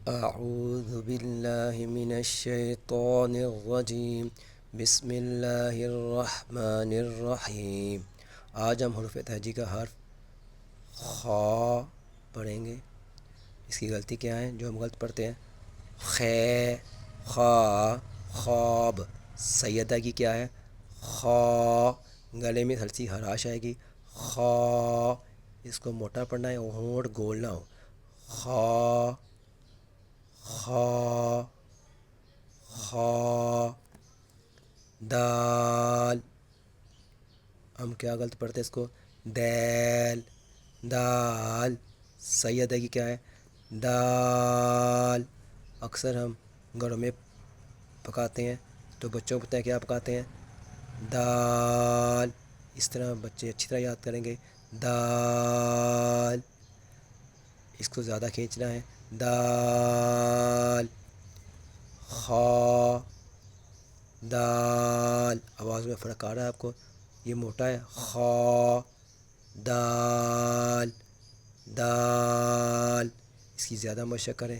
اعوذ باللہ من الشیطان الرجیم بسم اللہ الرحمن الرحیم۔ آج ہم حروف تہجی کا حرف خا پڑھیں گے۔ اس کی غلطی کیا ہے جو ہم غلط پڑھتے ہیں؟ خے، خا، خواب۔ سیدہ کی کیا ہے؟ خا، گلے میں ہلسی خراش آئے گی، خا۔ اس کو موٹا پڑھنا ہے، ہونٹ گول نہ ہو، خا، خا، خا۔ دال، ہم کیا غلط پڑھتے ہیں اس کو؟ دیل، دال۔ سیدہ کی کیا ہے؟ دال۔ اکثر ہم گھروں میں پکاتے ہیں تو بچوں کو پتہ ہے کیا پکاتے ہیں؟ دال۔ اس طرح بچے اچھی طرح یاد کریں گے، دال۔ اس کو زیادہ کھینچنا ہے، دال، خا، دال۔ آواز میں فرق آ رہا ہے آپ کو؟ یہ موٹا ہے، خا، دال، دال۔ اس کی زیادہ مشق کریں۔